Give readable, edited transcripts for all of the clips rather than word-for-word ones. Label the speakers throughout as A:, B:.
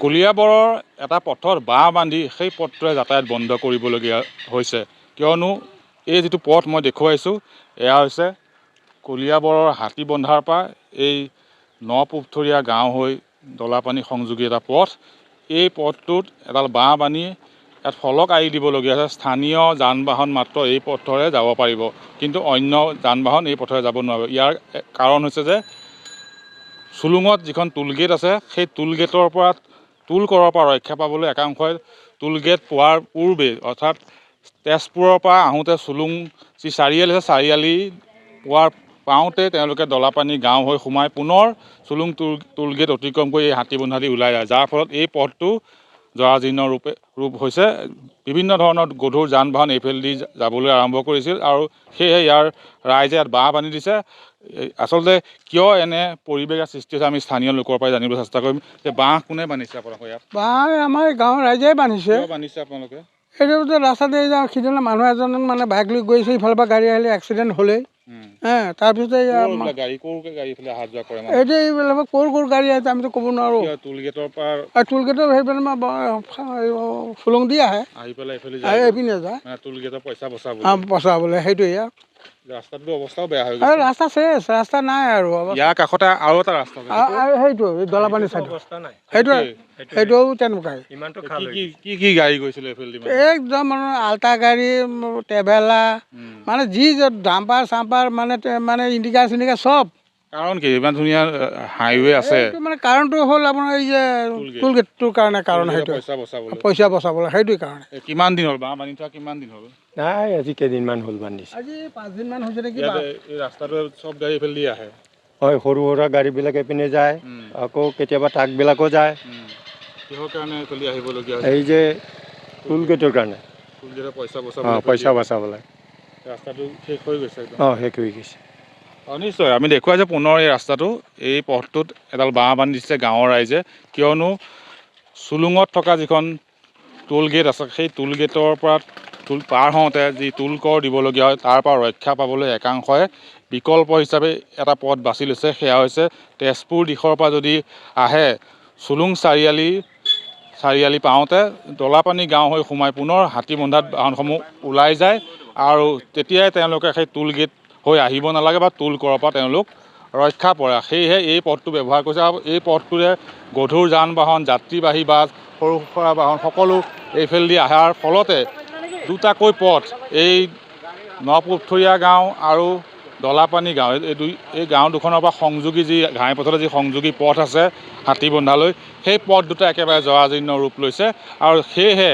A: কলিয়াবৰৰ এটা পথত বাঁহ বান্ধি সেই পথটোৰে যাতায়াত বন্ধ কৰিবলগীয়া হৈছে, কিয়নো এই যিটো পথ মই দেখুৱাইছোঁ এয়া হৈছে কলিয়াবৰৰ হাতীবন্ধাৰ পৰা এই নপুথৰীয়া গাঁও হৈ দলাপানী সংযোগী এটা পথ। এই পথটোত এডাল বাঁহ বান্ধি ইয়াত ফলক আঁৰি দিবলগীয়া আছে। স্থানীয় যান বাহন মাত্ৰ এই পথৰে যাব পাৰিব, কিন্তু অন্য যান বাহন এই পথৰে যাব নোৱাৰিব। ইয়াৰ কাৰণ হৈছে যে চুলুঙত যিখন টোলগেট আছে, সেই টোলগেটৰ পৰা টোল কৰৰ পৰা ৰক্ষা পাবলৈ একাংশই টোলগেট পোৱাৰ পূৰ্বে অৰ্থাৎ তেজপুৰৰ পৰা আহোঁতে চুলুং যি চাৰিআলি আছে, চাৰিআলি পাওঁতে তেওঁলোকে দলাপানী গাঁও হৈ সোমাই পুনৰ চুলুং টোলগেট অতিক্ৰম কৰি এই হাতীবন্ধা দি ওলাই যায়, যাৰ ফলত এই পথটো জৰাজীৰ্ণ ৰূপ হৈছে। বিভিন্ন ধৰণৰ গধুৰ যান বাহন এইফালেদি যাবলৈ আৰম্ভ কৰিছিল আৰু সেয়েহে ইয়াৰ ৰাইজে ইয়াত বাঁহ বান্ধি দিছে। আচলতে কিয় এনে পৰিৱেশৰ সৃষ্টি হৈছে আমি স্থানীয় লোকৰ পৰাই জানিবলৈ চেষ্টা কৰিম যে বাঁহ কোনে বান্ধিছে আপোনালোকৰ ইয়াত?
B: বাঁহ আমাৰ গাঁৱৰ ৰাইজে বান্ধিছে।
A: বান্ধিছে আপোনালোকে?
B: সেইটো ৰাস্তাতে যাওঁ, সিদিনা মানুহ এজন মানে বাইক লৈ গৈছে, ইফালৰ পৰা গাড়ী আহিলে এক্সিডেণ্ট হ'লেই। তাৰপিছতে এইটো এইবিলাক ক'ৰ গাড়ী আছে আমিতো ক'ব নোৱাৰোঁ। টোলগেটৰ চুলুং দি আহে এইপিনে যায় বচাবলৈ, সেইটোৱে।
A: অৱস্থাও বেয়া হৈ গৈছে,
B: ৰাস্তা চেচ, ৰাস্তা নাই আৰু।
A: ইয়াৰ কাষতে আৰু এটা ৰাস্তা,
B: সেইটো দলাপানী চাইড, সেইটোও তেনেকুৱাই।
A: কি গাড়ী গৈছিলে
B: একদম মানে আল্টা গাড়ী, ট্ৰেভেলাৰ, মানে যি ডাম্পাৰ চাম্পাৰ মানে ইণ্ডিকা চিণ্ডিকা চব।
A: কাৰণ কি ইমান ধুনীয়া হাইৱে আছে?
B: মানে কাৰণটো হ'ল আপোনাৰ এই যে টোলগেটটোৰ কাৰণে, কাৰণ সেইটো পইচা বচাবলৈ, সেইটোৱে কাৰণে।
A: কিমান দিন হ'ল বাঁহ বান্ধি থোৱা? কিমান দিন হ'ল?
C: নাই, আজি কেইদিনমান হ'ল বান্ধিছে।
B: আজি 5 দিনমান হৈছে নেকি।
A: এই ৰাস্তাটো চব গাড়ী এইফালে দি আহে?
C: হয়, সৰু সুৰা গাড়ীবিলাক এইপিনে যায়, আকৌ কেতিয়াবা ট্ৰাকবিলাকো যায়।
A: কিহৰ কাৰণে চলি আহিবলগীয়া?
C: এই যে টোলগেটৰ কাৰণে, পইচা বচাবলৈ।
A: ৰাস্তাটো শেষ হৈ গৈছে?
C: শেষ হৈ গৈছে।
A: নিশ্চয় আমি দেখুৱাইছোঁ পুনৰ এই ৰাস্তাটো, এই পথটোত এডাল বাঁহ বান্ধি দিছে গাঁৱৰ ৰাইজে, কিয়নো চুলুঙত থকা যিখন টোল গেট আছে, সেই টোল গেটৰ পৰা পাৰ হওঁতে যি টোল কৰ দিবলগীয়া হয়, তাৰ পৰা ৰক্ষা পাবলৈ একাংশই বিকল্প হিচাপে এটা পথ বাছি লৈছে। সেয়া হৈছে তেজপুৰ দিশৰ পৰা যদি আহে চুলুং চাৰিআলি পাওঁতে দলাপানী গাঁও হৈ সোমাই পুনৰ হাতীবন্ধাত বাহনসমূহ ওলাই যায়, আৰু তেতিয়াই তেওঁলোকে সেই টোল গেট হৈ আহিব নালাগে বা টোল কৰৰ পৰা তেওঁলোক ৰক্ষা পৰে। সেয়েহে এই পথটো ব্যৱহাৰ কৰিছে, আৰু এই পথটোৰে গধুৰ যান বাহন, যাত্ৰীবাহী বাছ, সৰু সুৰা বাহন সকলো এইফালেদি অহাৰ ফলতে দুটাকৈ পথ, এই নপুথৰীয়া গাঁও আৰু দলাপানী গাঁও, এই গাঁও দুখনৰ পৰা সংযোগী যি ঘাইপথতে যি সংযোগী পথ আছে হাতীবন্ধালৈ, সেই পথ দুটা একেবাৰে জৰাজীৰ্ণ ৰূপ লৈছে। আৰু সেয়েহে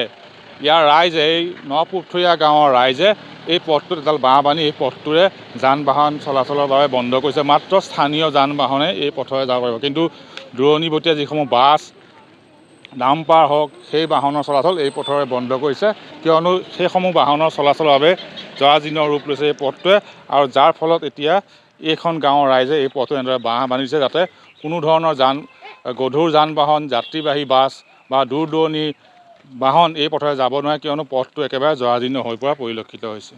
A: ইয়াৰ ৰাইজে, এই নপুথৰীয়া গাঁৱৰ ৰাইজে এই পথটোত এডাল বাঁহ বান্ধি এই পথটোৰে যান বাহন চলাচলৰ বাবে বন্ধ কৰিছে। মাত্ৰ স্থানীয় যান বাহনে এই পথৰে যাব পাৰিব, কিন্তু দূৰণিবতীয়া যিসমূহ বাছ, ডাম্পাৰ হওক, সেই বাহনৰ চলাচল এই পথৰে বন্ধ কৰিছে, কিয়নো সেইসমূহ বাহনৰ চলাচলৰ বাবে জৰাজীৰ্ণ ৰূপ লৈছে এই পথটোৱে। আৰু যাৰ ফলত এতিয়া এইখন গাঁৱৰ ৰাইজে এই পথটো এনেদৰে বাঁহ বান্ধিছে, যাতে কোনো ধৰণৰ গধুৰ যান বাহন, যাত্ৰীবাহী বাছ বা দূৰ দূৰণিৰ বাহন এই পথৰে যাব নোৱাৰে, কিয়নো পথটো একেবাৰে জৰাজীৰ্ণ হৈ পৰা পৰিলক্ষিত হৈছে।